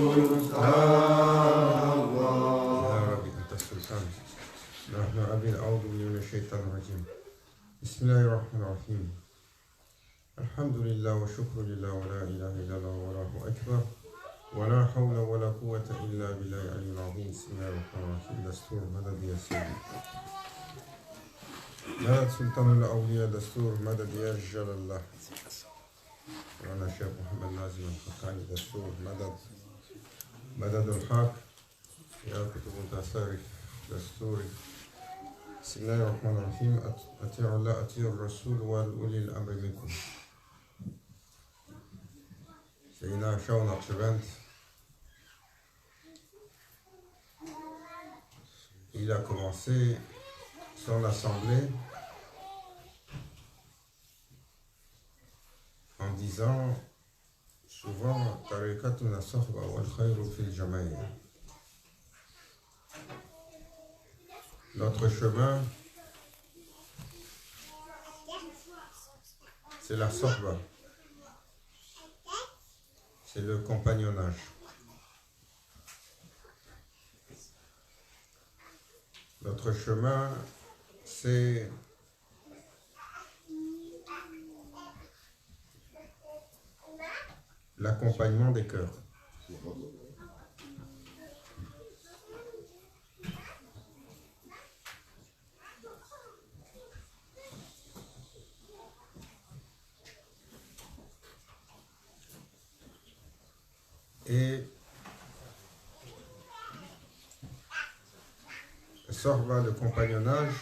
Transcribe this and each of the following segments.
بسم الله الرحمن الرحيم الحمد لله وشكر لله ولا إله إلا الله والله أكبر ولا حول ولا قوة إلا بالله العلي العظيم بسم الله الرحمن الرحيم دستور مدد يا سيدي مدد سلطان الأولياء دستور مدد يا رجال الله وأنا شيخ محمد نازم الحقاني دستور مدد الحق يا كتب التصارف دستور بسم الله الرحمن الرحيم أطيعوا الله أطيعوا الرسول وأولي الأمر منكم سيدنا شاو نقشبند il a commencé son assemblée en disant souvent tariqatuna sahba wal khayru fil jamaïa. Notre chemin, c'est la sohba, c'est le compagnonnage. Notre chemin, c'est l'accompagnement des cœurs. Et Sohba, le compagnonnage,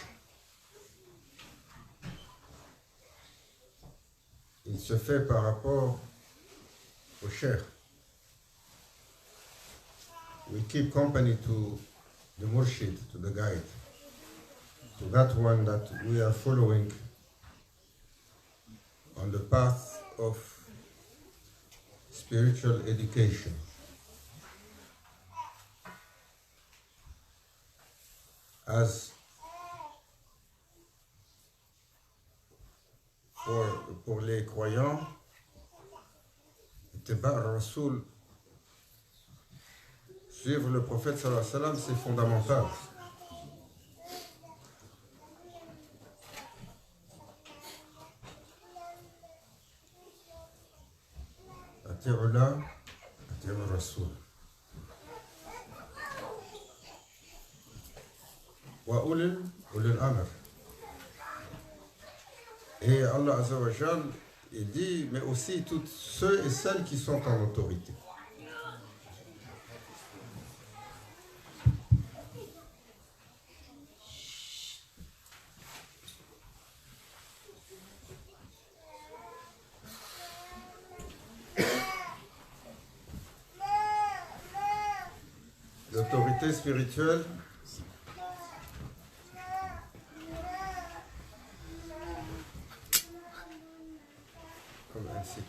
il se fait par rapport au Cheikh. We keep company to the murshid, to the guide, to that one that we are following on the path of spiritual education. As pour les croyants, Ittiba' Rasoul, suivre le prophète sallallahu alayhi wa sallam, c'est fondamental. Ati'u Allah, ati'u Rasoul. Wa ulil amr. Et Allah Azza wa Jal, il dit, mais aussi tous ceux et celles qui sont en autorité. L'autorité spirituelle, comme un site.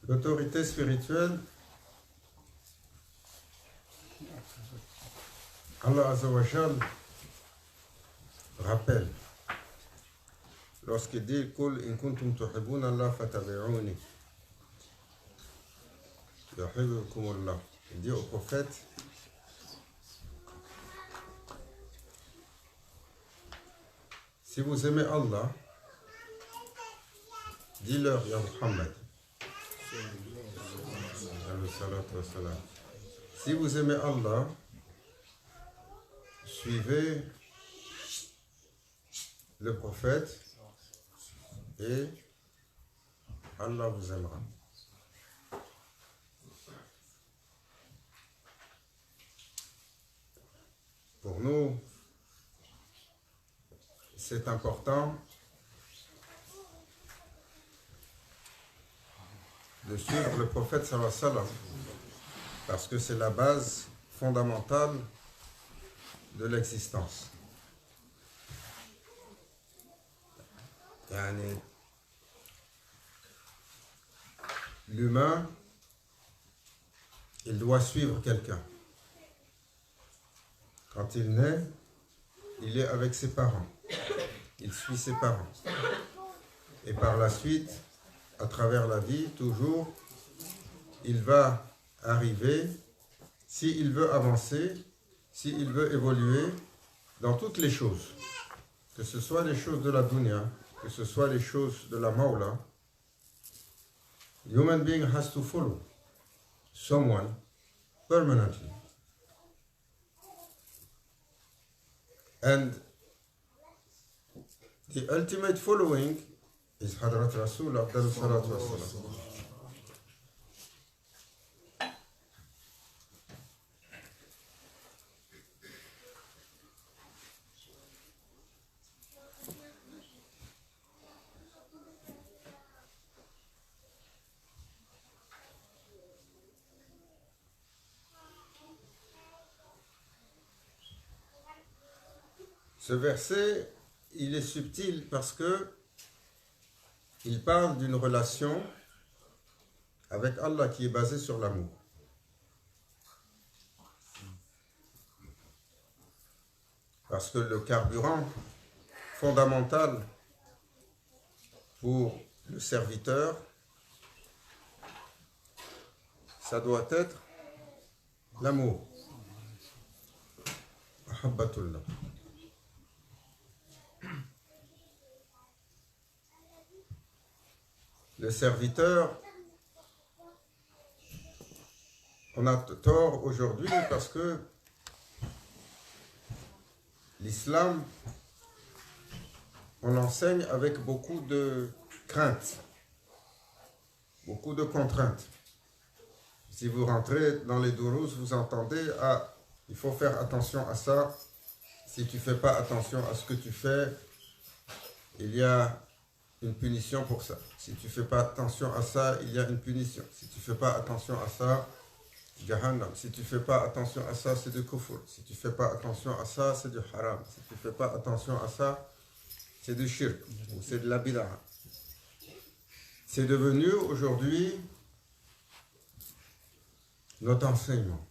L'autorité spirituelle, Allah Azza wa Jal rappelle lorsqu'il dit Qul in kuntum tuhibbuna Allah fattabi'uni yuhibbukumullah. Il dit au prophète, si vous aimez Allah, dis-leur ya Muhammad, si vous aimez Allah, suivez le prophète et Allah vous aimera. Pour nous, c'est important de suivre le prophète sallallahu alayhi wa sallam parce que c'est la base fondamentale de l'existence. L'humain il doit suivre quelqu'un. Quand il naît, il est avec ses parents. Il suit ses parents. Et par la suite, à travers la vie, toujours, il va arriver, s'il veut avancer, s'il veut évoluer dans toutes les choses, que ce soit les choses de la dunya, que ce soit les choses de la Mawla, human being has to follow someone permanently. And the ultimate following is Hadrat Rasul Abdul Salatu Wassalam. Ce verset, il est subtil parce que il parle d'une relation avec Allah qui est basée sur l'amour. Parce que le carburant fondamental pour le serviteur, ça doit être l'amour. Mahabbatullah. Le serviteur, on a tort aujourd'hui parce que l'islam, on l'enseigne avec beaucoup de craintes, beaucoup de contraintes. Si vous rentrez dans les dourous, vous entendez « Ah, il faut faire attention à ça. Si tu ne fais pas attention à ce que tu fais, il y a une punition pour ça. Si tu ne fais pas attention à ça, il y a une punition. Si tu ne fais pas attention à ça, Jahannam. Si tu ne fais pas attention à ça, c'est du kufr. Si tu ne fais pas attention à ça, c'est du haram. Si tu ne fais pas attention à ça, c'est du shirk ou c'est de la bid'a. C'est devenu aujourd'hui notre enseignement.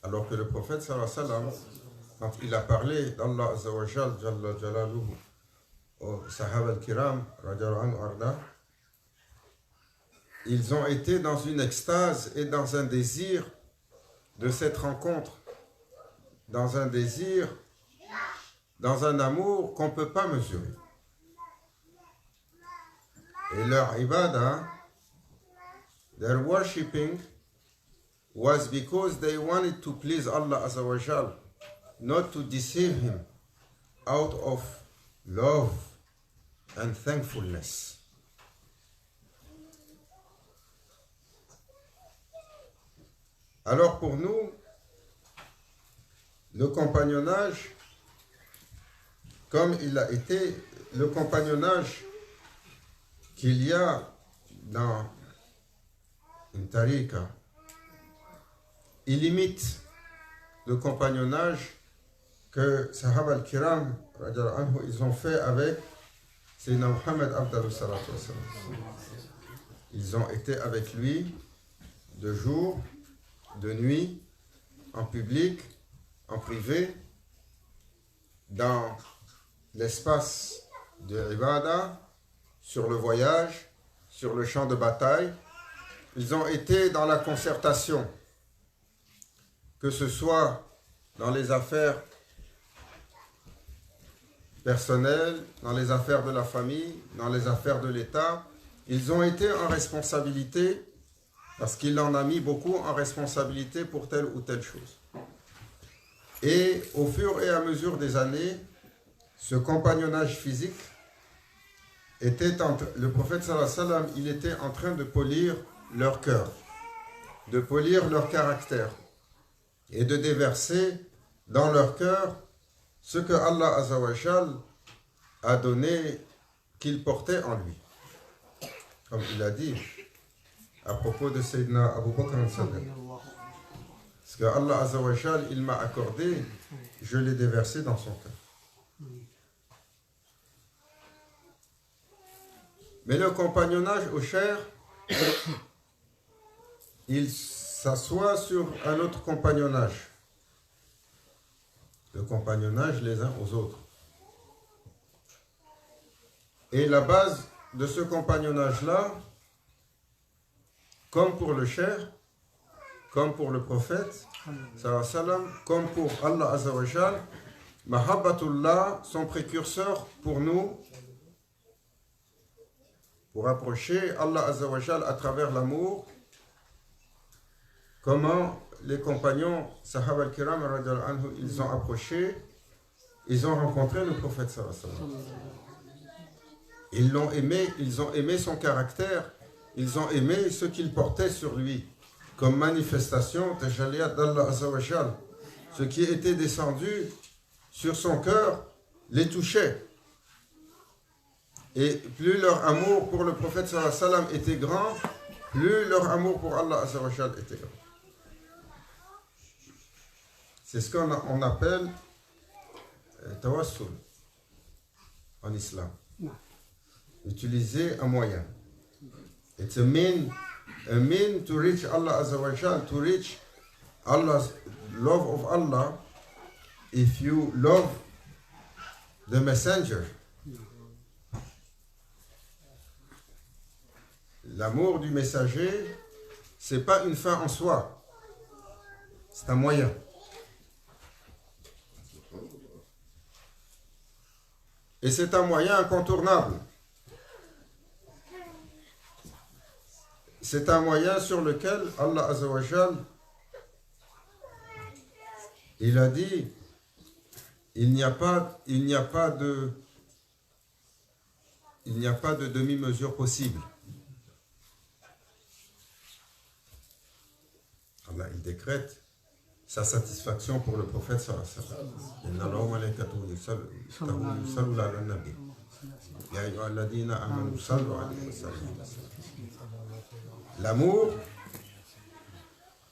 Alors que le prophète sallallahu alayhi wa sallam, quand il a parlé d'Allah azza wa jal, jalla jalaluhu, aux Sahaba al-Kiram, ils ont été dans une extase et dans un désir de cette rencontre, dans un désir, dans un amour qu'on ne peut pas mesurer. Et leur ibadah, their worshipping was because they wanted to please Allah Azza wa Jal, not to deceive Him, out of love and thankfulness. Alors pour nous, le compagnonnage, comme il a été le compagnonnage qu'il y a dans une tariqa, il imite le compagnonnage que Sahaba al-Kiram, ils ont fait avec Sayyidina Muhammad Abdul Salatu Wassalam. Ils ont été avec lui de jour, de nuit, en public, en privé, dans l'espace de Ibadah, sur le voyage, sur le champ de bataille. Ils ont été dans la concertation, que ce soit dans les affaires personnelles, dans les affaires de la famille, dans les affaires de l'État. Ils ont été en responsabilité parce qu'il en a mis beaucoup en responsabilité pour telle ou telle chose. Et au fur et à mesure des années, ce compagnonnage physique était le prophète sallallahu alayhi wa sallam, il était en train de polir leur cœur, de polir leur caractère et de déverser dans leur cœur ce que Allah Azza wa Jal a donné qu'il portait en lui. Comme il a dit à propos de Sayyidina Abu Bakr al-Siddiq. Ce que Allah Azza wa Jal, il m'a accordé, je l'ai déversé dans son cœur. Mais le compagnonnage au cher, s'assoient sur un autre compagnonnage. Le compagnonnage les uns aux autres. Et la base de ce compagnonnage-là, comme pour le cher, comme pour le prophète, comme pour Allah Azzawajal, Mahabbatullah, son précurseur pour nous, pour approcher Allah Azzawajal à travers l'amour. Comment les compagnons, Sahaba al-Kiram, ils ont approché, ils ont rencontré le prophète sallallahu alayhi wa sallam. Ils l'ont aimé, ils ont aimé son caractère, ils ont aimé ce qu'il portait sur lui, comme manifestation tajalliyat d'Allah Azzawajal. Ce qui était descendu sur son cœur les touchait. Et plus leur amour pour le prophète sallallahu alayhi wa sallam était grand, plus leur amour pour Allah Azzawajal était grand. C'est ce qu'on appelle tawassul en islam. Utiliser un moyen. It's a mean to reach Allah Azzawajal, to reach Allah's love of Allah. If you love the messenger, l'amour du messager, c'est pas une fin en soi, c'est un moyen. Et c'est un moyen incontournable. C'est un moyen sur lequel Allah Azzawajal, il a dit, il n'y a pas de demi-mesure possible. Allah, il décrète sa satisfaction pour le prophète sallallahu alayhi wa sallam. L'amour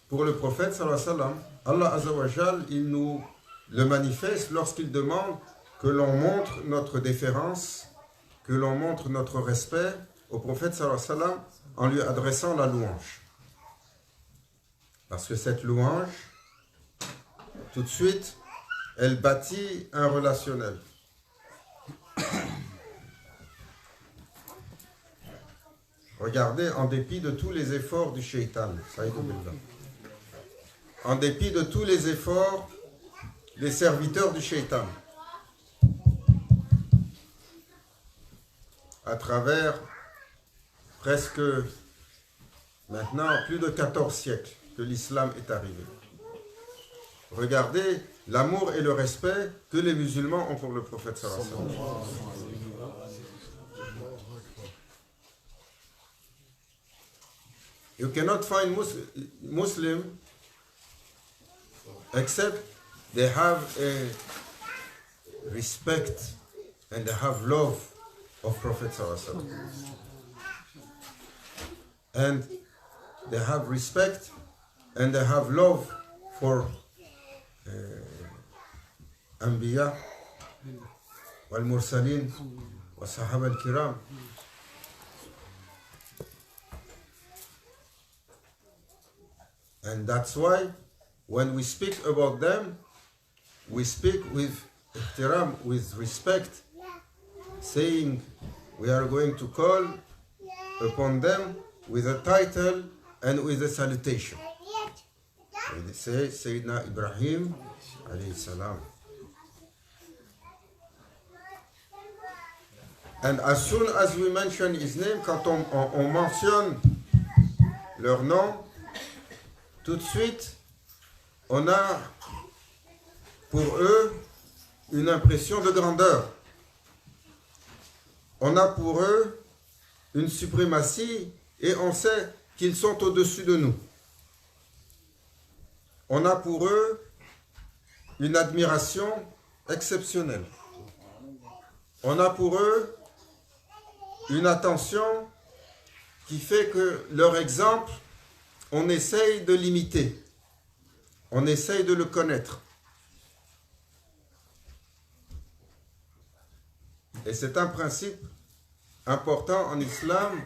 pour le prophète sallallahu alayhi wa sallam, Allah Azzawajal, il nous le manifeste lorsqu'il demande que l'on montre notre déférence, que l'on montre notre respect au prophète sallallahu alayhi wa sallam en lui adressant la louange. Parce que cette louange, tout de suite, elle bâtit un relationnel. Regardez, en dépit de tous les efforts du shaitan, en dépit de tous les efforts des serviteurs du shaitan, à travers presque maintenant plus de 14 siècles que l'islam est arrivé. Regardez l'amour et le respect que les musulmans ont pour le prophète sallallahu alayhi wa sallam. You cannot find Muslim except they have a respect and they have love of Prophet sallallahu alayhi wa sallam. And they have respect and they have love for Anbiya wal Mursalin wa Sahaba al-Kiram. And that's why when we speak about them, we speak with ihtiram, with respect, saying we are going to call upon them with a title and with a salutation. We say Sayyidina Ibrahim alayhi salam. And as soon as we mention his name, quand on mentionne leur nom, tout de suite, on a pour eux une impression de grandeur. On a pour eux une suprématie et on sait qu'ils sont au-dessus de nous. On a pour eux une admiration exceptionnelle. On a pour eux une attention qui fait que leur exemple, on essaye de l'imiter. On essaye de le connaître. Et c'est un principe important en islam,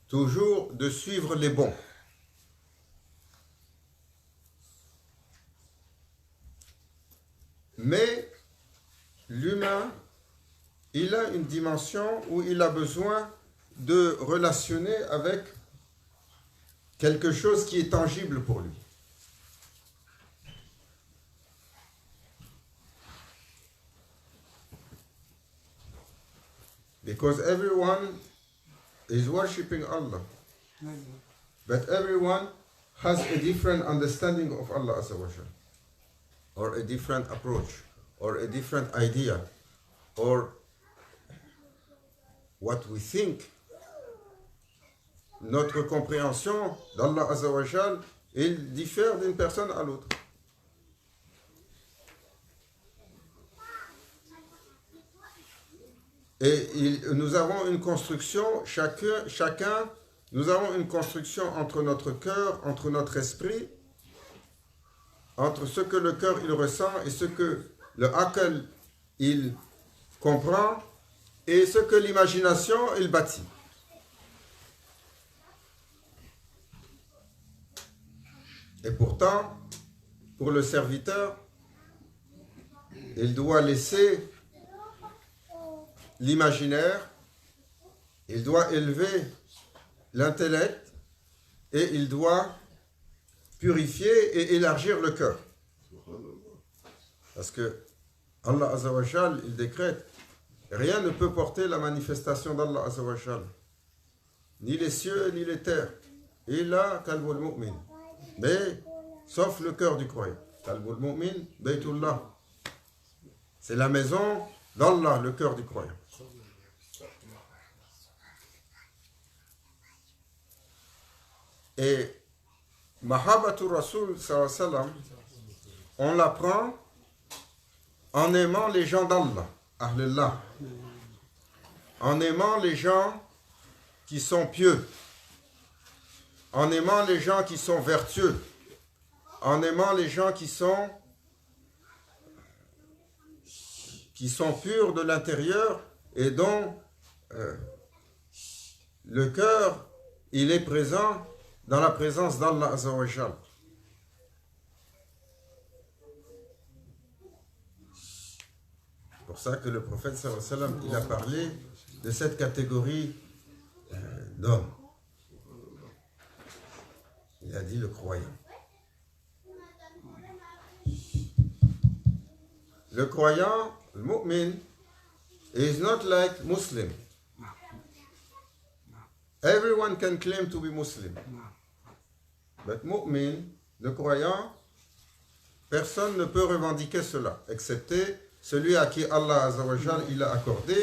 toujours de suivre les bons. Mais l'humain, il a une dimension où il a besoin de relationner avec quelque chose qui est tangible pour lui. Because everyone is worshipping Allah. But everyone has a different understanding of Allah Azza wa Jal, or a different approach, or a different idea, or what we think. Notre compréhension d'Allah Azza wa Jal, il diffère d'une personne à l'autre. Et nous avons une construction, chacun, nous avons une construction entre notre cœur, entre notre esprit, entre ce que le cœur il ressent et ce que le aql il comprend et ce que l'imagination il bâtit. Et pourtant, pour le serviteur, il doit laisser l'imaginaire, il doit élever l'intellect et il doit purifier et élargir le cœur. Parce que Allah Azza wa Jal, il décrète, rien ne peut porter la manifestation d'Allah Azza wa Jal, ni les cieux ni les terres, illa qalbul mu'min, mais sauf le cœur du croyant. Qalbul mu'min, baytullah, c'est la maison d'Allah, le cœur du croyant. Et Mahabbatur Rasul sallallahu alayhi wa sallam, on l'apprend en aimant les gens d'Allah, Ahlullah, en aimant les gens qui sont pieux, en aimant les gens qui sont vertueux, en aimant les gens qui sont purs de l'intérieur et dont le cœur, il est présent dans la présence d'Allah Azza wa Jal. C'est pour ça que le prophète sallallahu alayhi wa sallam, il a parlé de cette catégorie d'hommes. Il a dit le croyant. Le croyant, le mu'min, is not like Muslim. Everyone can claim to be Muslim. But mu'min, le croyant, personne ne peut revendiquer cela, excepté celui à qui Allah Azza wa Jal il a accordé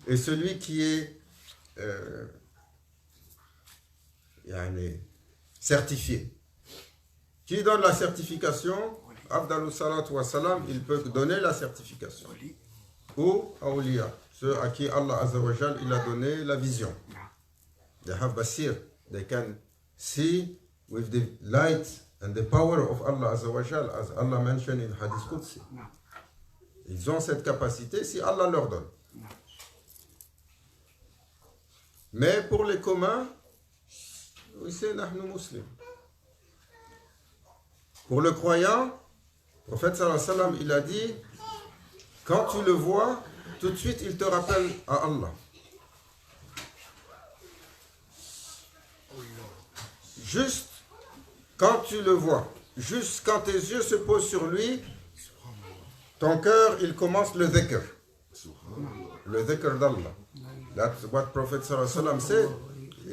et celui qui est certifié. Qui donne la certification? Afdalu salatu wa salam, il peut donner la certification. Ou awliya, ceux à qui Allah Azza wa Jal il a donné la vision. They have basir, they can see with the light and the power of Allah Azza wa Jal, as Allah mentioned in Hadith Qudsi. Ils ont cette capacité si Allah leur donne. Mais pour les communs, oui, c'est nahnu muslim. Pour le croyant, le prophète sallallahu alayhi wa sallam, il a dit, quand tu le vois, tout de suite il te rappelle à Allah. Juste quand tu le vois, juste quand tes yeux se posent sur lui, ton cœur, il commence le dhikr. Le dhikr d'Allah. That's what Prophet sallallahu alayhi wa sallam said.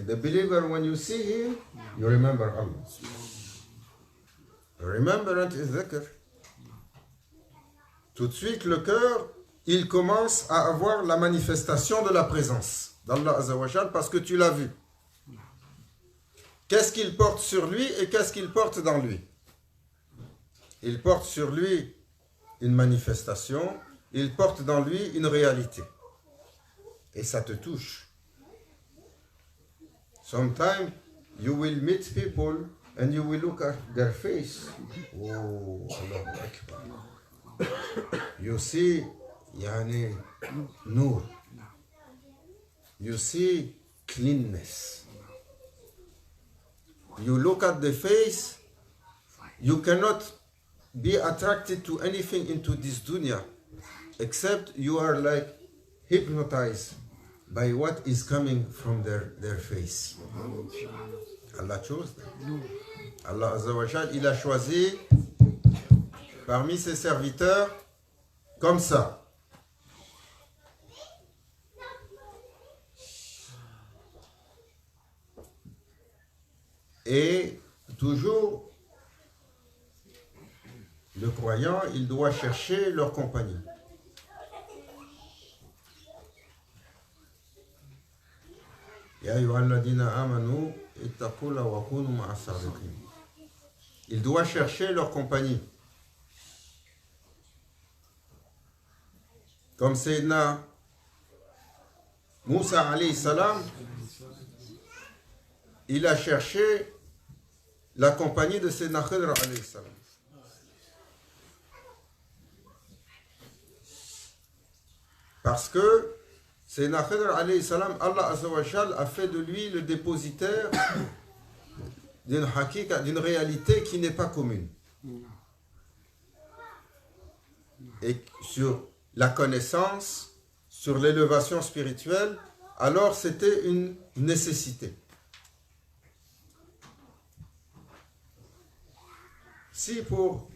The believer, when you see him, you remember Allah. Remembrance is dhikr. Tout de suite, le cœur, il commence à avoir la manifestation de la présence d'Allah Azza wa Jal parce que tu l'as vu. Qu'est-ce qu'il porte sur lui et qu'est-ce qu'il porte dans lui? Il porte sur lui une manifestation, il porte dans lui une réalité. Et ça te touche. Sometimes you will meet people and you will look at their face. Oh, Allahu Akbar. You see, yani, nur. You see cleanness. You look at the face, you cannot be attracted to anything into this dunya except you are like hypnotized by what is coming from their face. Allah chose. Allah Azza wa Jal, il a choisi parmi ses serviteurs comme ça. Et toujours, le croyant, il doit chercher leur compagnie. Ya ayyuhalladhina amanu ittaqullaha wa kunu ma'as sadiqin. Il doit chercher leur compagnie. Comme Sayyidina Moussa alayhi salam, il a cherché la compagnie de Sayyidina Khidr alayhi salam. Parce que Sayyidina Khidr alayhi salam, Allah Azza wa Jal a fait de lui le dépositaire d'une hakika, d'une réalité qui n'est pas commune. Et sur la connaissance, sur l'élévation spirituelle, alors c'était une nécessité. Si for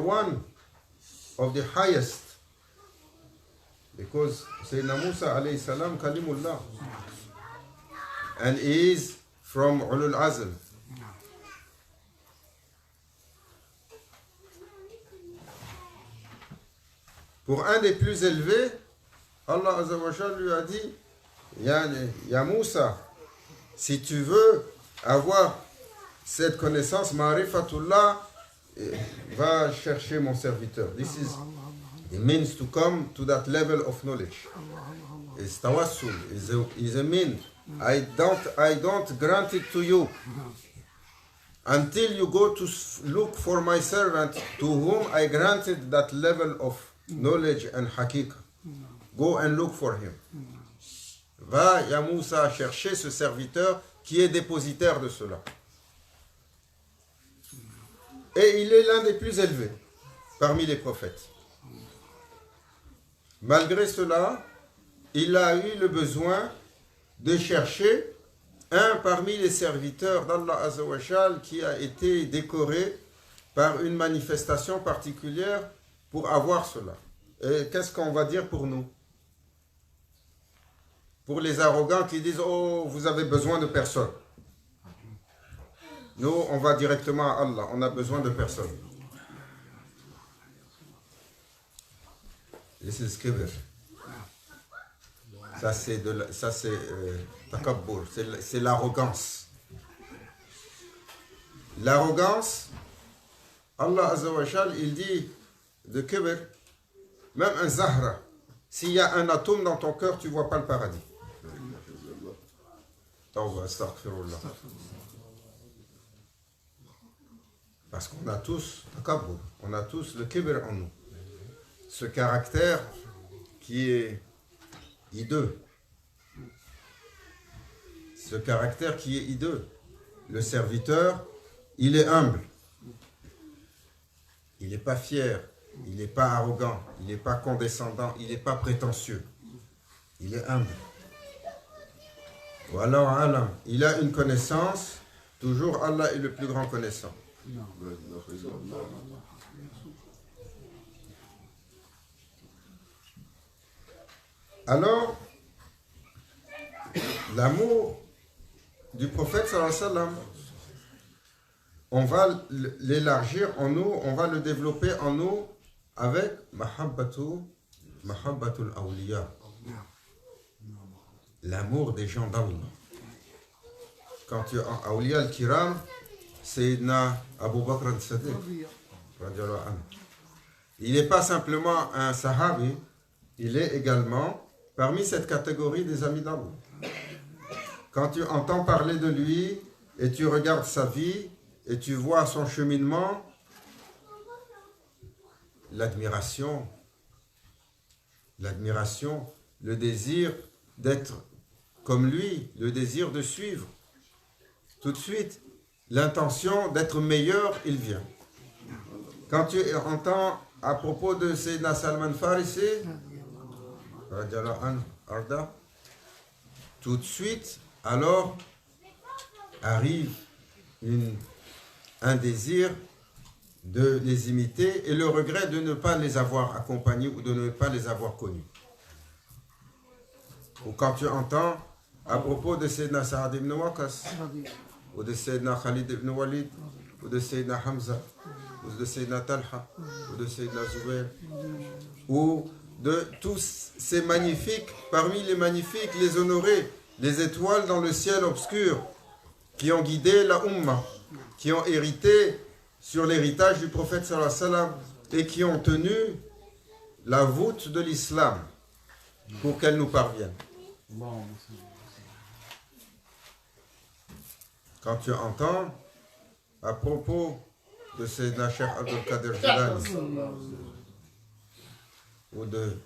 one of the highest, because Sayyidina Musa alayhi salam kalimullah, and he is from Ulul Azm. Pour un des plus élevés, Allah Azza wa Jal lui a dit, Ya Moussa, si tu veux avoir cette connaissance, Ma'rifatullah, va chercher mon serviteur. This is, it means to come to that level of knowledge. It's tawassul, is a mean. I don't grant it to you until you go to look for my servant to whom I granted that level of knowledge and hakika. Go and look for him. Va, ya Moussa, chercher ce serviteur qui est dépositaire de cela. Et il est l'un des plus élevés parmi les prophètes. Malgré cela, il a eu le besoin de chercher un parmi les serviteurs d'Allah Azza wa Jal qui a été décoré par une manifestation particulière pour avoir cela. Et qu'est-ce qu'on va dire pour nous? Pour les arrogants qui disent « Oh, vous avez besoin de personne ». Nous, on va directement à Allah, on a besoin de personne. This is kibr. Ça c'est takabbur, c'est l'arrogance. L'arrogance, Allah Azza wa Jal, il dit de kibr, même un zahra, s'il y a un atome dans ton cœur, tu ne vois pas le paradis. Tawba, astaghfirullah. Parce qu'on a tous takabbur, on a tous le kibr en nous. Ce caractère qui est hideux. Ce caractère qui est hideux. Le serviteur, il est humble. Il n'est pas fier. Il n'est pas arrogant. Il n'est pas condescendant. Il n'est pas prétentieux. Il est humble. Wallahu alam. Il a une connaissance. Toujours Allah est le plus grand connaissant. Alors, l'amour du prophète sallallahu alayhi wa sallam, on va l'élargir en nous, on va le développer en nous avec mahabbatul awliya, l'amour des gens d'Allah. Quand tu as awliya al-kiram, Sayyidina Abu Bakr al-Sadiq, il n'est pas simplement un sahabi, il est également parmi cette catégorie des amis d'Allah. Quand tu entends parler de lui et tu regardes sa vie et tu vois son cheminement, l'admiration, le désir d'être comme lui, le désir de suivre. Tout de suite, l'intention d'être meilleur, il vient. Quand tu entends à propos de Sayyidina Salman Farisi, Arda, tout de suite, alors arrive un désir de les imiter et le regret de ne pas les avoir accompagnés ou de ne pas les avoir connus. Ou quand tu entends à propos de Sayyidina Sa'ad ibn Waqas, ou de Sayyidina Khalid ibn Walid, ou de Sayyidina Hamza, ou de Sayyidina Talha, ou de Sayyidina Zubair, ou de tous ces magnifiques, parmi les magnifiques, les honorés, les étoiles dans le ciel obscur, qui ont guidé la Ummah, qui ont hérité sur l'héritage du prophète sallallahu alayhi wa sallam et qui ont tenu la voûte de l'islam pour qu'elle nous parvienne. Quand tu entends à propos de Sayyidina Cheikh Abdul Qadir Jilani ou de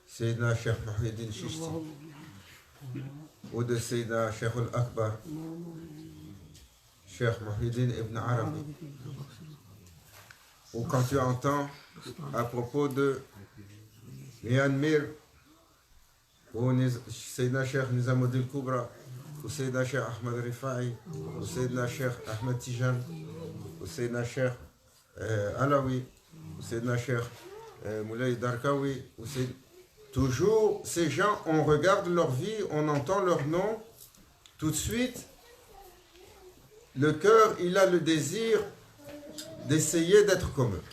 Sayyidina Cheikh Muhyiddin Chishti ou de Sayyidina Cheikh al-Akbar, Cheikh Muhyiddin ibn Arabi, ou quand tu entends à propos de Myanmar ou Sayyidina Cheikh Nizamuddin Kubra, ou Sayyidina Cheikh Ahmed Rifa'i, ou Sayyidina Cheikh Ahmed Tijan, ou Sayyidina Cheikh Alawi, ou Sayyidina Cheikh Moulay Darkawi, toujours ces gens, on regarde leur vie, on entend leur nom, tout de suite, le cœur, il a le désir d'essayer d'être comme eux.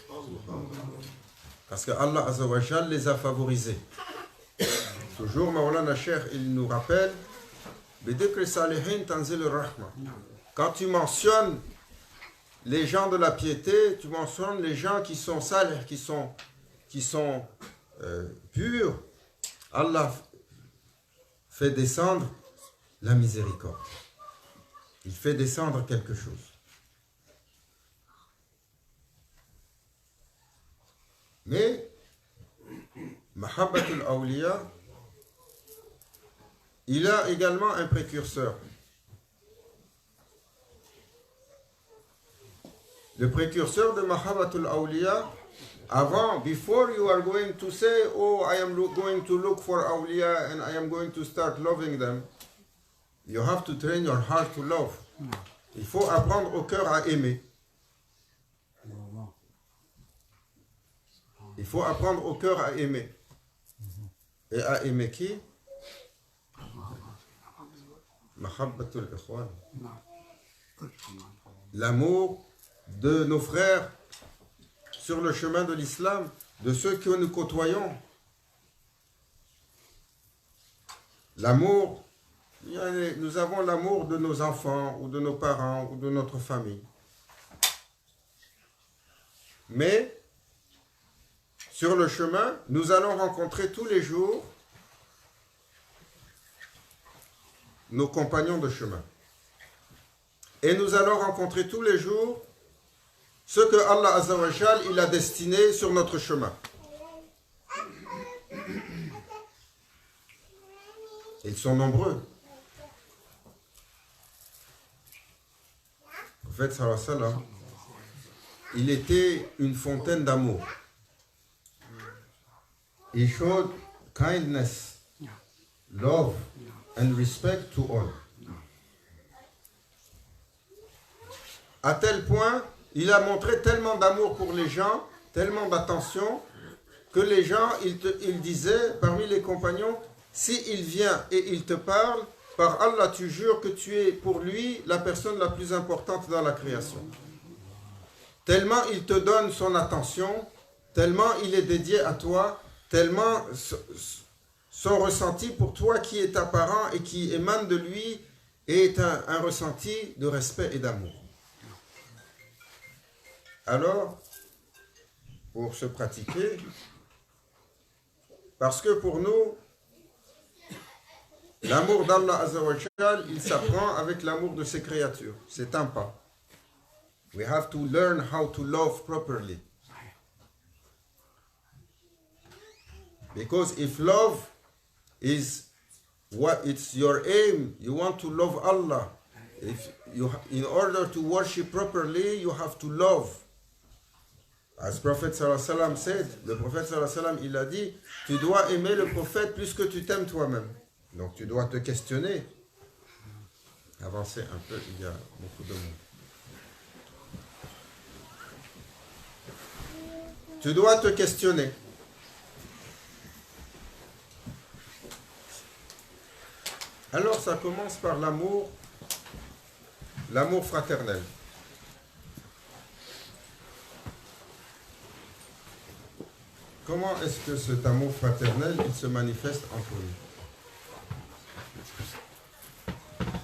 Parce que Allah Azza wa Jal les a favorisés. Toujours, Maulana Cheikh, il nous rappelle, quand tu mentionnes les gens de la piété, tu mentionnes les gens qui sont salih, qui sont purs, Allah fait descendre la miséricorde. Il fait descendre quelque chose. Mais, Mahabbatul Awliya, il a également un précurseur. Le précurseur de Mahabbatul Awliya, avant, before you are going to say, oh, I am going to look for Awliya and I am going to start loving them, you have to train your heart to love. Il faut apprendre au cœur à aimer. Il faut apprendre au cœur à aimer. Et à aimer qui? Mahabbatul Ikhwan. L'amour de nos frères sur le chemin de l'islam, de ceux que nous côtoyons. L'amour, nous avons l'amour de nos enfants ou de nos parents ou de notre famille. Mais sur le chemin, nous allons rencontrer tous les jours nos compagnons de chemin. Et nous allons rencontrer tous les jours ceux que Allah Azza wa Jal, il a destinés sur notre chemin. Ils sont nombreux. Le prophète sallallahu alayhi wa sallam, il était une fontaine d'amour. He showed kindness, love and respect to all. À tel point, il a montré tellement d'amour pour les gens, tellement d'attention, que les gens, il disait parmi les compagnons, s'il vient et il te parle, par Allah, tu jures que tu es pour lui la personne la plus importante dans la création. Tellement il te donne son attention, tellement il est dédié à toi, tellement son ressenti pour toi qui est apparent et qui émane de lui est un ressenti de respect et d'amour. Alors, pour se pratiquer, parce que pour nous, l'amour d'Allah Azza wa Jal, il s'apprend avec l'amour de ses créatures. C'est un pas. We have to learn how to love properly. Because if love is what it's your aim, you want to love Allah. If you, in order to worship properly, you have to love. As Prophet sallallahu alayhi wa sallam said, le prophète sallallahu alayhi wa sallam, il a dit, tu dois aimer le prophète plus que tu t'aimes toi-même. Donc tu dois te questionner. Avancez un peu, il y a beaucoup de monde. Tu dois te questionner. Alors ça commence par l'amour fraternel. Comment est-ce que cet amour fraternel, il se manifeste entre nous?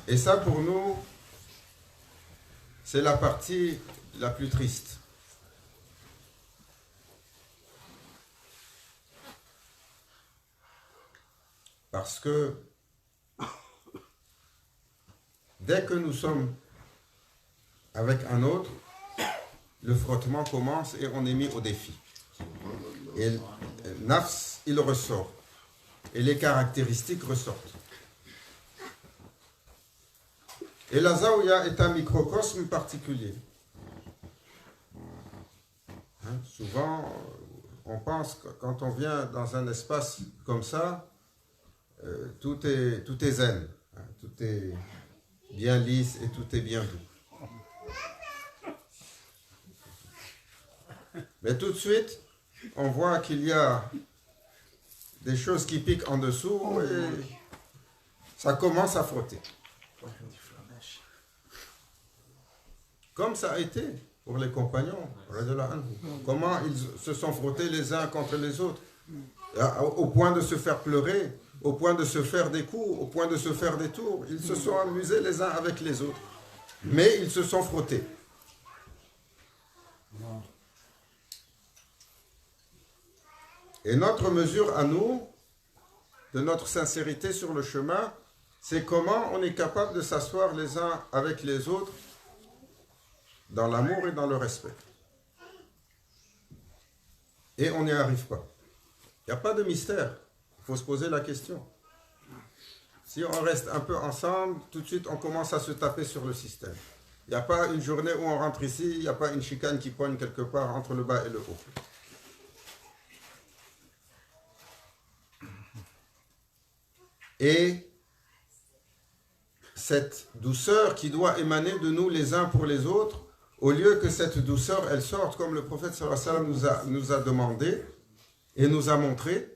Et ça, pour nous, c'est la partie la plus triste. Parce que dès que nous sommes avec un autre, le frottement commence et on est mis au défi. Et nafs, il ressort. Et les caractéristiques ressortent. Et la zaouya est un microcosme particulier. Hein, souvent, on pense que quand on vient dans un espace comme ça, tout est zen, hein, tout est bien lisse et tout est bien doux. Mais tout de suite, on voit qu'il y a des choses qui piquent en dessous et ça commence à frotter. Comme ça a été pour les compagnons. Comment ils se sont frottés les uns contre les autres, au point de se faire pleurer, au point de se faire des coups, au point de se faire des tours. Ils se sont amusés les uns avec les autres. Mais ils se sont frottés. Et notre mesure à nous, de notre sincérité sur le chemin, c'est comment on est capable de s'asseoir les uns avec les autres dans l'amour et dans le respect. Et on n'y arrive pas. Il n'y a pas de mystère. Il faut se poser la question. Si on reste un peu ensemble, tout de suite on commence à se taper sur le système. Il n'y a pas une journée où on rentre ici, il n'y a pas une chicane qui poigne quelque part entre le bas et le haut. Et cette douceur qui doit émaner de nous les uns pour les autres, au lieu que cette douceur, elle sorte comme le prophète sallallahu alayhi wa sallam nous a demandé et nous a montré.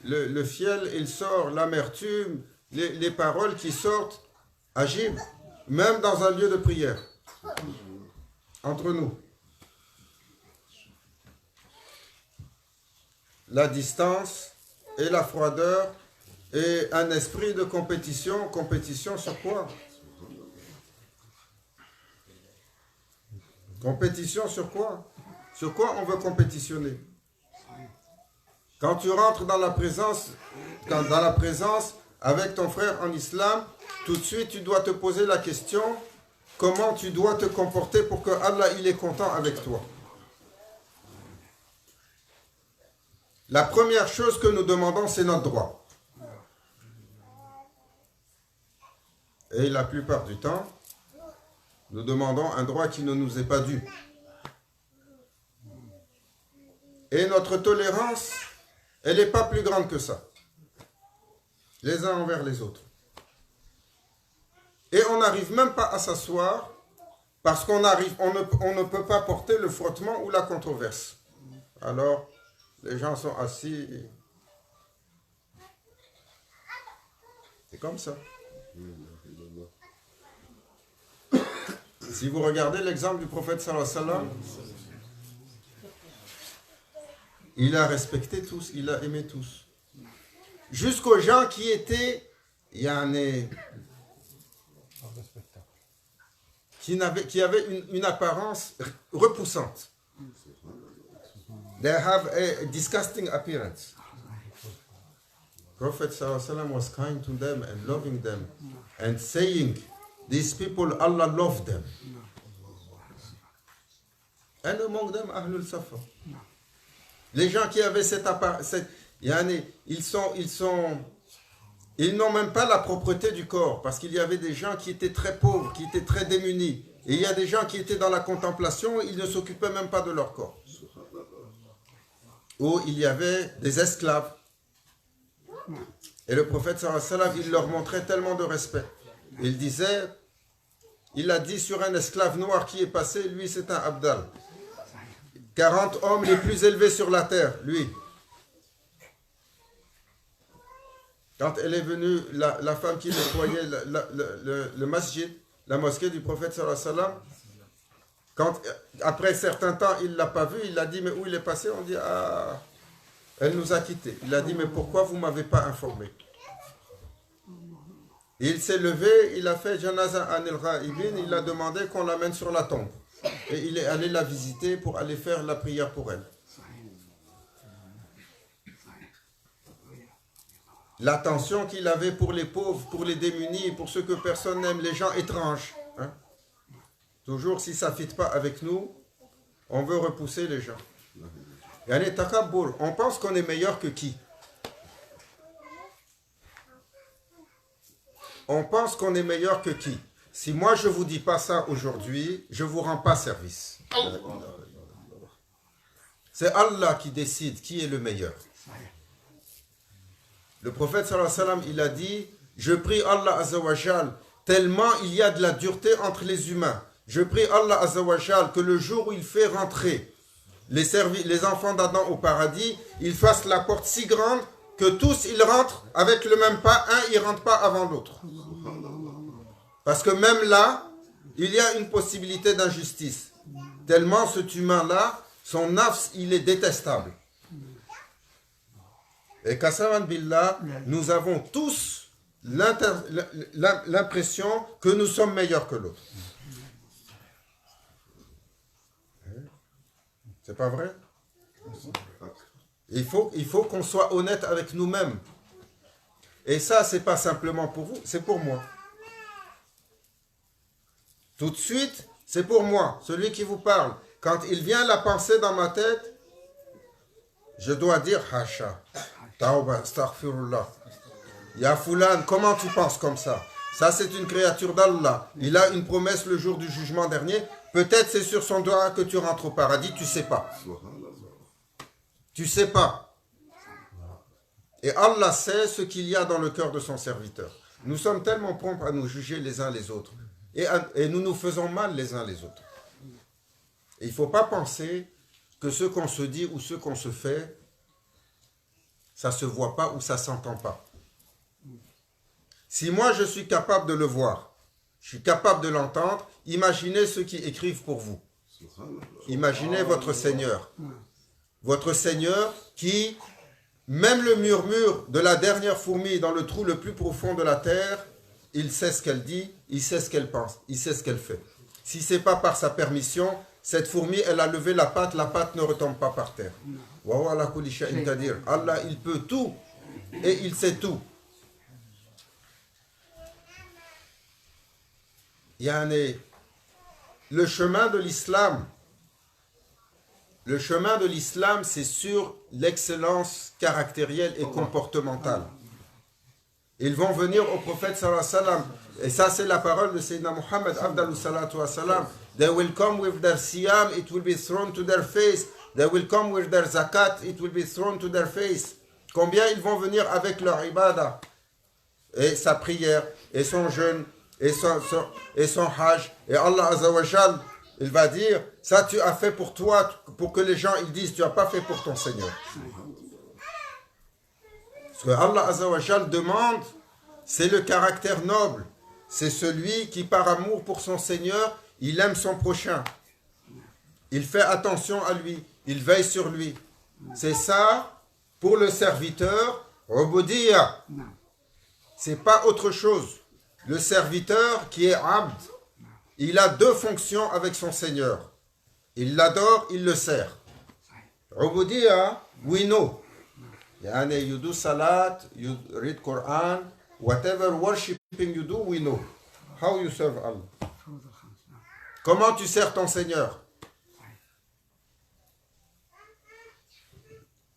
Le fiel, il sort, l'amertume, les paroles qui sortent, agissent, même dans un lieu de prière, entre nous. La distance et la froideur et un esprit de compétition. Compétition sur quoi? Compétition sur quoi? Sur quoi on veut compétitionner? Quand tu rentres dans la présence avec ton frère en islam, tout de suite tu dois te poser la question, comment tu dois te comporter pour que Allah il est content avec toi. La première chose que nous demandons, c'est notre droit. Et la plupart du temps, nous demandons un droit qui ne nous est pas dû. Et notre tolérance, elle n'est pas plus grande que ça. Les uns envers les autres. Et on n'arrive même pas à s'asseoir parce on ne peut pas porter le frottement ou la controverse. Alors, les gens sont assis. C'est comme ça. Si vous regardez l'exemple du prophète sallallahu alayhi wa sallam, il a respecté tous, il a aimé tous. Jusqu'aux gens qui étaient, qui avaient une apparence repoussante. They have a disgusting appearance. Prophet sallallahu alayhi wa sallam was kind to them and loving them and saying, these people, Allah loved them. And among them, Ahlul Safa. Les gens qui avaient cette apparence, ils sont Ils n'ont même pas la propreté du corps, parce qu'il y avait des gens qui étaient très pauvres, qui étaient très démunis. Et il y a des gens qui étaient dans la contemplation, ils ne s'occupaient même pas de leur corps. Ou il y avait des esclaves. Et le prophète sallallahu alayhi wa sallam, il leur montrait tellement de respect. Il disait, il a dit sur un esclave noir qui est passé, lui c'est un Abdal. 40 hommes les plus élevés sur la terre, lui. Quand elle est venue, la femme qui nettoyait le masjid, la mosquée du prophète sallallahu alayhi wa sallam, quand, après un certain temps, il ne l'a pas vu, il a dit, mais où il est passé? On dit, ah, elle nous a quittés. Il a dit, mais pourquoi vous ne m'avez pas informé? Il s'est levé, il a fait Janaza Anil Ghaibin, il a demandé qu'on l'amène sur la tombe. Et il est allé la visiter pour aller faire la prière pour elle. L'attention qu'il avait pour les pauvres, pour les démunis, pour ceux que personne n'aime, les gens étranges. Hein? Toujours, si ça ne fit pas avec nous, on veut repousser les gens. Yani takabbur, on pense qu'on est meilleur que qui? On pense qu'on est meilleur que qui? Si moi je ne vous dis pas ça aujourd'hui, je ne vous rends pas service. C'est Allah qui décide qui est le meilleur. Le prophète sallallahu alayhi wa sallam, il a dit, je prie Allah azza wa jal, tellement il y a de la dureté entre les humains. Je prie Allah azza wa jal que le jour où il fait rentrer les enfants d'Adam au paradis, il fasse la porte si grande que tous ils rentrent avec le même pas, un il rentre pas avant l'autre. Parce que même là, il y a une possibilité d'injustice. Tellement cet humain-là, son nafs, il est détestable. Et Qassaman Billah, nous avons tous l'impression que nous sommes meilleurs que l'autre. C'est pas vrai? Il faut qu'on soit honnête avec nous-mêmes. Et ça, c'est pas simplement pour vous, c'est pour moi. Tout de suite, c'est pour moi, celui qui vous parle. Quand il vient la pensée dans ma tête, je dois dire Hasha, Tauba, Astaghfirullah. Ya Fulan, comment tu penses comme ça? Ça, c'est une créature d'Allah. Il a une promesse le jour du jugement dernier. Peut-être c'est sur son doigt que tu rentres au paradis, tu ne sais pas. Tu ne sais pas. Et Allah sait ce qu'il y a dans le cœur de son serviteur. Nous sommes tellement prompts à nous juger les uns les autres. Et nous nous faisons mal les uns les autres. Et il ne faut pas penser que ce qu'on se dit ou ce qu'on se fait, ça ne se voit pas ou ça ne s'entend pas. Si moi je suis capable de le voir, je suis capable de l'entendre, imaginez ceux qui écrivent pour vous. Imaginez votre Seigneur. Votre Seigneur qui, même le murmure de la dernière fourmi dans le trou le plus profond de la terre, il sait ce qu'elle dit, il sait ce qu'elle pense, il sait ce qu'elle fait. Si ce n'est pas par sa permission, cette fourmi, elle a levé la patte ne retombe pas par terre. Allah, il peut tout et il sait tout. Yani, le chemin de l'islam, c'est sur l'excellence caractérielle et comportementale. Ils vont venir au prophète sallallahu alayhi wa sallam, et ça c'est la parole de Sayyidina Muhammad afdalu salatu wa salam. They will come with their siyam, it will be thrown to their face. They will come with their zakat, it will be thrown to their face. Combien ils vont venir avec leur ibadah, et sa prière, et son jeûne, et son hajj, et Allah Azza wa Jal, il va dire, ça tu as fait pour toi, pour que les gens ils disent, tu n'as pas fait pour ton Seigneur. Ce que Allah Azza wa Jal demande, c'est le caractère noble. C'est celui qui, par amour pour son Seigneur, il aime son prochain. Il fait attention à lui, il veille sur lui. C'est ça, pour le serviteur, Ubudiyya. C'est pas autre chose. Le serviteur qui est abd, il a deux fonctions avec son Seigneur. Il l'adore, il le sert. Ubudiyya, we know. Yani you do salat, you read Quran, whatever worshiping you do, we know. How you serve Allah. Comment tu sers ton Seigneur?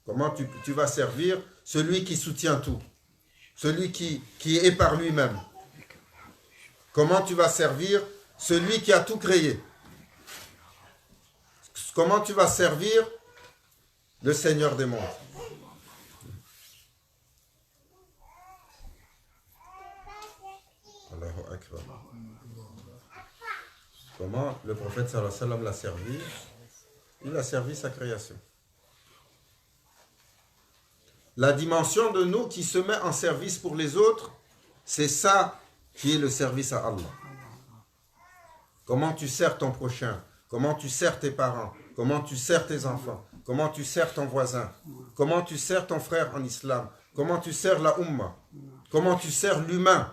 Comment tu vas servir celui qui soutient tout? celui qui est par lui-même? Comment tu vas servir celui qui a tout créé? Comment tu vas servir le Seigneur des mondes? Allahu Akbar. Comment le prophète sallallahu alayhi wa sallam l'a servi? Il a servi sa création. La dimension de nous qui se met en service pour les autres, c'est ça qui est le service à Allah. Comment tu sers ton prochain, comment tu sers tes parents, comment tu sers tes enfants, comment tu sers ton voisin, comment tu sers ton frère en islam, comment tu sers la Ummah, comment tu sers l'humain.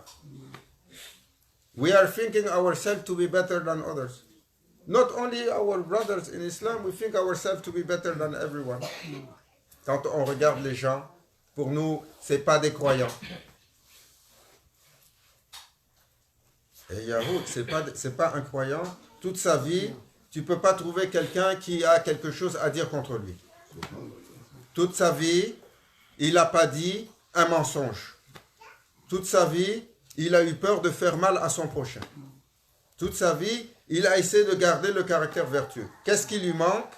We are thinking ourselves to be better than others. Not only our brothers in Islam, we think ourselves to be better than everyone. Quand on regarde les gens, pour nous, c'est pas des croyants. Et Yahoud, c'est pas un croyant. Toute sa vie, tu peux pas trouver quelqu'un qui a quelque chose à dire contre lui. Toute sa vie, il n'a pas dit un mensonge. Toute sa vie, il a eu peur de faire mal à son prochain. Toute sa vie, il a essayé de garder le caractère vertueux. Qu'est-ce qui lui manque?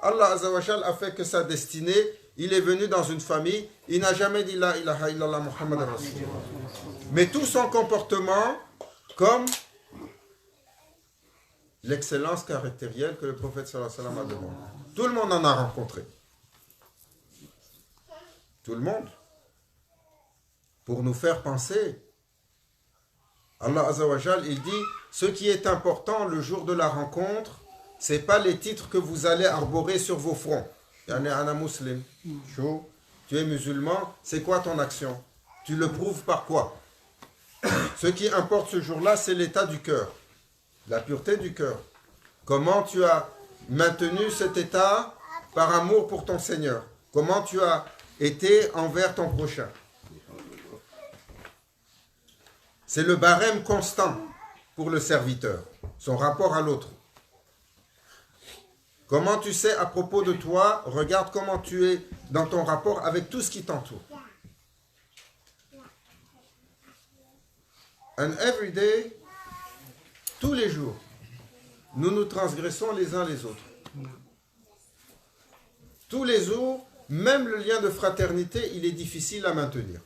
Allah Azza wa Jal a fait que sa destinée, il est venu dans une famille, il n'a jamais dit la ilaha illallah Muhammad Rasulullah. Mais tout son comportement, comme l'excellence caractérielle que le prophète sallallahu alayhi wa sallam a demandé. Tout le monde en a rencontré. Tout le monde. Pour nous faire penser. Allah Azza wa Jal, il dit, ce qui est important le jour de la rencontre, c'est pas les titres que vous allez arborer sur vos fronts. Yani ana muslim, chaud, tu es musulman, c'est quoi ton action? Tu le prouves par quoi? Ce qui importe ce jour-là, c'est l'état du cœur, la pureté du cœur. Comment tu as maintenu cet état par amour pour ton Seigneur? Comment tu as été envers ton prochain? C'est le barème constant pour le serviteur, son rapport à l'autre. Comment tu sais à propos de toi, regarde comment tu es dans ton rapport avec tout ce qui t'entoure. And every day, tous les jours, nous nous transgressons les uns les autres. Tous les jours, même le lien de fraternité, il est difficile à maintenir.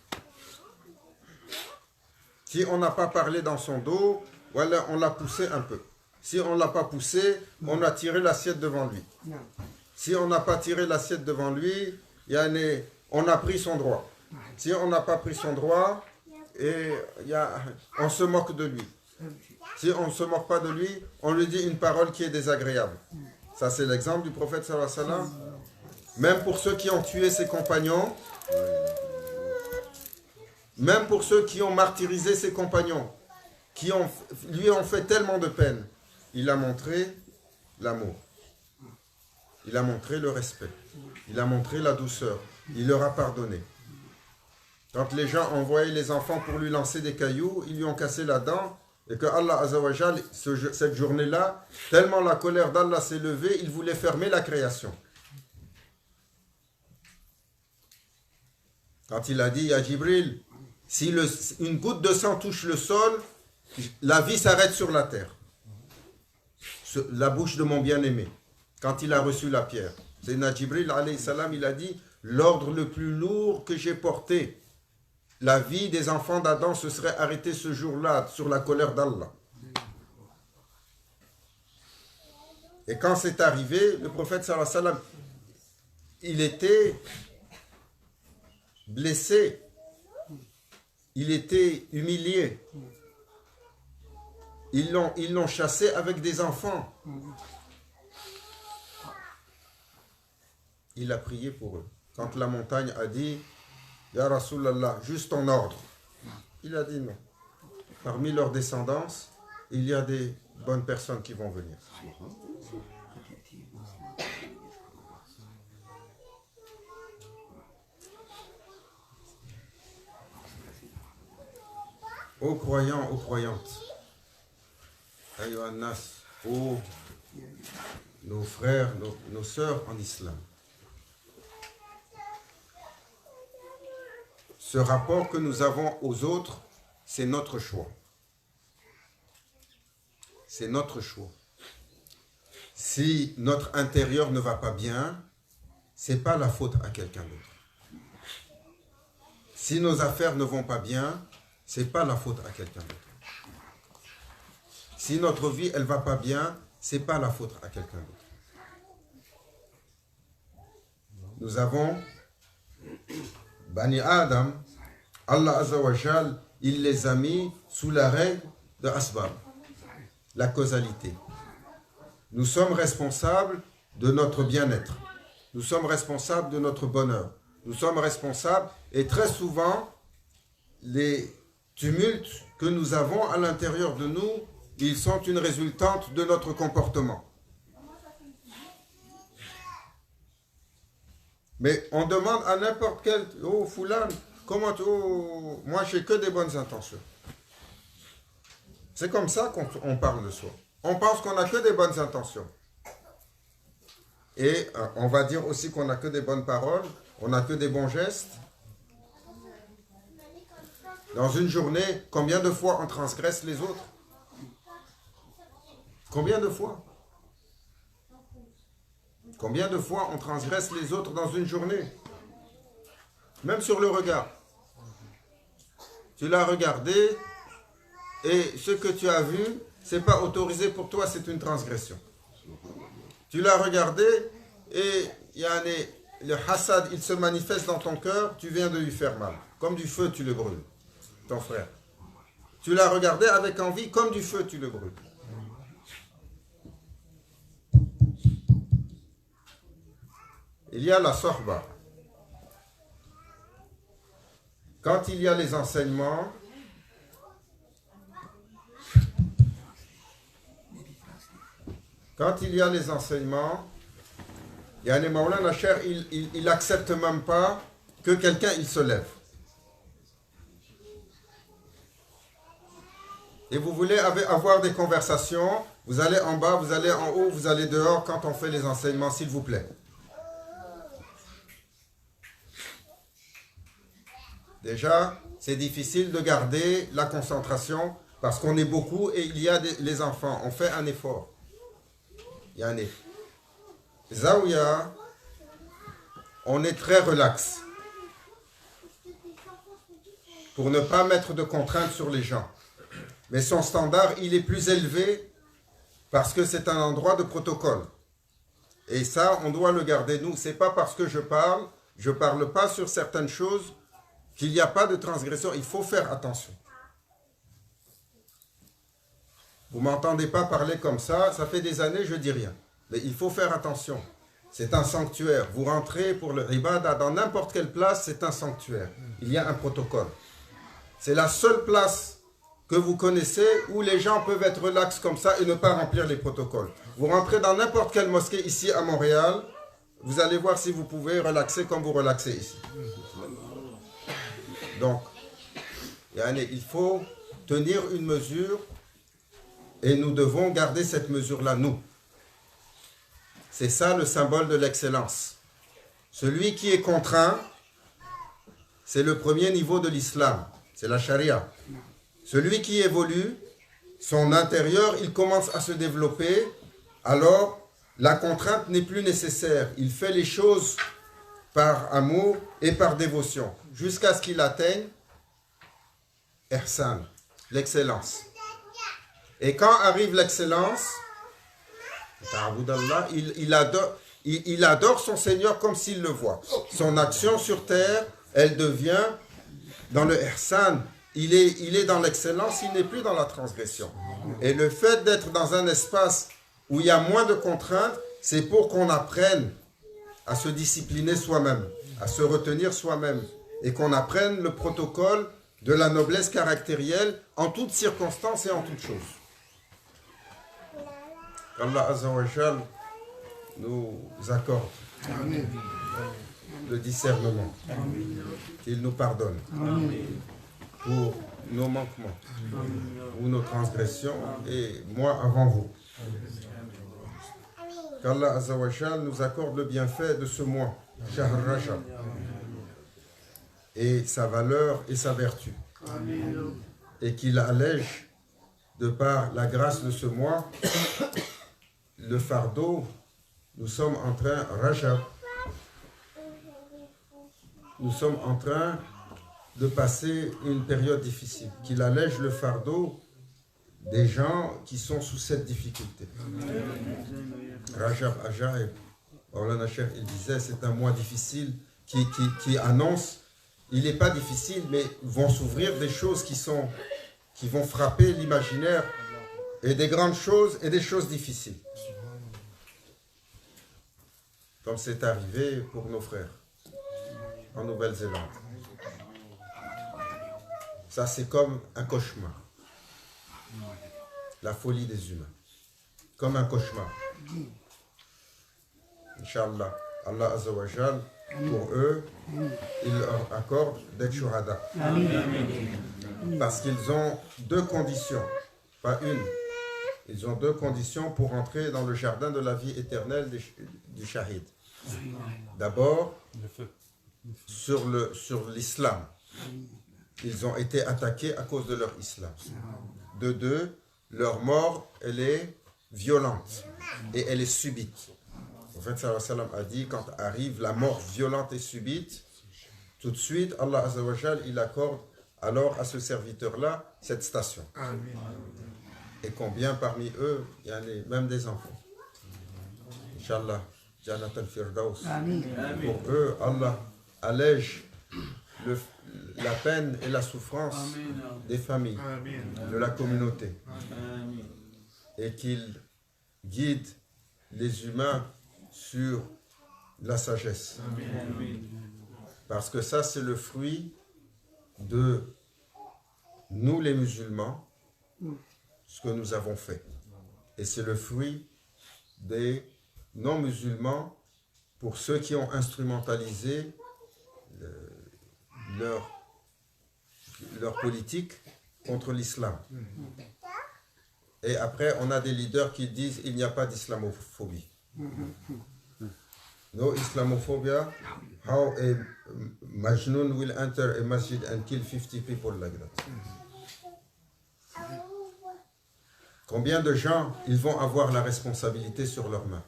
Si on n'a pas parlé dans son dos, voilà, on l'a poussé un peu. Si on ne l'a pas poussé, on a tiré l'assiette devant lui. Si on n'a pas tiré l'assiette devant lui, on a pris son droit. Si on n'a pas pris son droit, on se moque de lui. Si on ne se moque pas de lui, on lui dit une parole qui est désagréable. Ça, c'est l'exemple du prophète sallallahu alayhi wa sallam. Même pour ceux qui ont tué ses compagnons, même pour ceux qui ont martyrisé ses compagnons, qui lui ont fait tellement de peine, il a montré l'amour. Il a montré le respect. Il a montré la douceur. Il leur a pardonné. Quand les gens envoyaient les enfants pour lui lancer des cailloux, ils lui ont cassé la dent. Et que Allah Azza wa Jal, cette journée-là, tellement la colère d'Allah s'est levée, il voulait fermer la création. Quand il a dit à Jibril, si une goutte de sang touche le sol, la vie s'arrête sur la terre. La bouche de mon bien-aimé, quand il a reçu la pierre. Sayyidina Jibril, alayhi salam, il a dit, l'ordre le plus lourd que j'ai porté, la vie des enfants d'Adam se serait arrêtée ce jour-là sur la colère d'Allah. Et quand c'est arrivé, le prophète sallallahu alayhi wa sallam, il était blessé, il était humilié. Ils l'ont chassé avec des enfants. Il a prié pour eux. Quand la montagne a dit, Ya Rasulallah, juste ton ordre. Il a dit non. Parmi leurs descendance, il y a des bonnes personnes qui vont venir. Ô croyants, ô croyantes, Ayyuhan-nas, ô nos frères, nos sœurs en islam. ce rapport que nous avons aux autres, c'est notre choix. C'est notre choix. Si notre intérieur ne va pas bien, ce n'est pas la faute à quelqu'un d'autre. Si nos affaires ne vont pas bien, ce n'est pas la faute à quelqu'un d'autre. Si notre vie, elle ne va pas bien, ce n'est pas la faute à quelqu'un d'autre. Nous avons Bani Adam, Allah Azza wa Jal, il les a mis sous la règle de Asbab, la causalité. Nous sommes responsables de notre bien-être. Nous sommes responsables de notre bonheur. Nous sommes responsables et très souvent, les tumultes que nous avons à l'intérieur de nous, ils sont une résultante de notre comportement. Mais on demande à n'importe quel... Oh, Foulan, comment tu... Oh, moi, j'ai que des bonnes intentions. C'est comme ça qu'on parle de soi. On pense qu'on n'a que des bonnes intentions. Et on va dire aussi qu'on n'a que des bonnes paroles, on n'a que des bons gestes. Dans une journée, combien de fois on transgresse les autres? Combien de fois? Combien de fois on transgresse les autres dans une journée? Même sur le regard. Tu l'as regardé et ce que tu as vu, ce n'est pas autorisé pour toi, c'est une transgression. Tu l'as regardé et le hasad, il se manifeste dans ton cœur, tu viens de lui faire mal. Comme du feu, tu le brûles, ton frère. Tu l'as regardé avec envie, comme du feu, tu le brûles. Il y a la sohba. Quand il y a les enseignements, Yani Maulana Cher, il n'accepte même pas que quelqu'un il se lève. Et vous voulez avoir des conversations, vous allez en bas, vous allez en haut, vous allez dehors quand on fait les enseignements, s'il vous plaît. Déjà, c'est difficile de garder la concentration parce qu'on est beaucoup et il y a les enfants. On fait un effort. Yani, Zaouya, on est très relax pour ne pas mettre de contraintes sur les gens. Mais son standard, il est plus élevé parce que c'est un endroit de protocole. Et ça, on doit le garder. Nous, c'est pas parce que je parle pas sur certaines choses qu'il n'y a pas de transgression. Il faut faire attention. Vous ne m'entendez pas parler comme ça, ça fait des années, je ne dis rien. Mais il faut faire attention. C'est un sanctuaire. Vous rentrez pour le ibadah dans n'importe quelle place, c'est un sanctuaire. Il y a un protocole. C'est la seule place que vous connaissez où les gens peuvent être relax comme ça et ne pas remplir les protocoles. Vous rentrez dans n'importe quelle mosquée ici à Montréal, vous allez voir si vous pouvez relaxer comme vous relaxez ici. Donc, il faut tenir une mesure et nous devons garder cette mesure-là, nous. C'est ça le symbole de l'excellence. Celui qui est contraint, c'est le premier niveau de l'islam, c'est la charia. Celui qui évolue, son intérieur, il commence à se développer, alors la contrainte n'est plus nécessaire. Il fait les choses par amour et par dévotion, jusqu'à ce qu'il atteigne Ihsan, l'excellence. Et quand arrive l'excellence, il adore son Seigneur comme s'il le voit. Son action sur terre, elle devient dans le Ihsan. Il est dans l'excellence, il n'est plus dans la transgression. Et le fait d'être dans un espace où il y a moins de contraintes, c'est pour qu'on apprenne à se discipliner soi-même, à se retenir soi-même, et qu'on apprenne le protocole de la noblesse caractérielle en toutes circonstances et en toutes choses. Allah Azza wa Jal nous accorde le discernement, qu'il nous pardonne pour nos manquements ou nos transgressions, et moi avant vous. Qu'Allah Azza wa Jal nous accorde le bienfait de ce mois, Shahr Rajab. et sa valeur et sa vertu. Amen. Et qu'il allège, de par la grâce de ce mois, le fardeau. Nous sommes en train, Rajab, nous sommes en train de passer une période difficile, qu'il allège le fardeau des gens qui sont sous cette difficulté. Rajab Ajaib, Maulana Cheikh, il disait, c'est un mois difficile qui annonce, il n'est pas difficile, mais vont s'ouvrir des choses qui vont frapper l'imaginaire, et des grandes choses et des choses difficiles. Comme c'est arrivé pour nos frères en Nouvelle-Zélande. Ça, c'est comme un cauchemar. La folie des humains. Comme un cauchemar. Inch'Allah, Allah Azza wa Jal, pour eux, il leur accorde d'être shuhada. Parce qu'ils ont deux conditions, pas une. Ils ont deux conditions pour entrer dans le jardin de la vie éternelle du shahid. D'abord, sur l'islam. Ils ont été attaqués à cause de leur islam. De deux, leur mort, elle est violente et elle est subite. Le prophète sallallahu alayhi wa sallam a dit, quand arrive la mort violente et subite, tout de suite, Allah Azza wa Jal, il accorde alors à ce serviteur-là cette station. Et combien parmi eux, il y en a même des enfants. Inch'Allah, Jannat al-Firdaus. Pour eux, Allah allège la peine et la souffrance des familles, de la communauté. Et qu'il guide les humains sur la sagesse. Parce que ça, c'est le fruit de nous les musulmans, ce que nous avons fait. Et c'est le fruit des non-musulmans pour ceux qui ont instrumentalisé leur politique contre l'islam. Et après, on a des leaders qui disent il n'y a pas d'islamophobie. No Islamophobia, how a Majnun will enter a masjid and kill 50 people like that. Combien de gens, ils vont avoir la responsabilité sur leurs mains?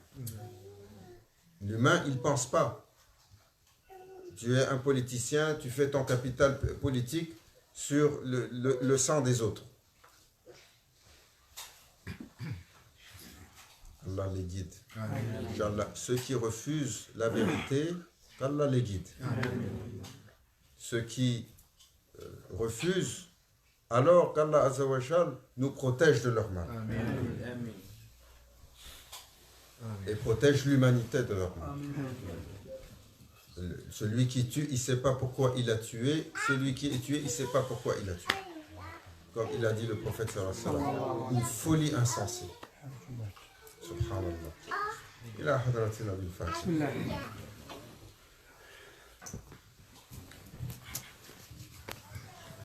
L'humain, il ne pense pas. Tu es un politicien, tu fais ton capital politique sur le sang des autres. Allah les guide. Inch'Allah. Ceux qui refusent la vérité, qu'Allah les guide. Ceux qui refusent, alors qu'Allah Azza wa Jal nous protège de leur mal. Et protège l'humanité de leur mal. Celui qui tue, il ne sait pas pourquoi il a tué. Celui qui est tué, il ne sait pas pourquoi il a tué. Comme il a dit le prophète sallallahu alayhi wa sallam, une folie insensée. Subhanallah. Il a hadratina bil Fatiha.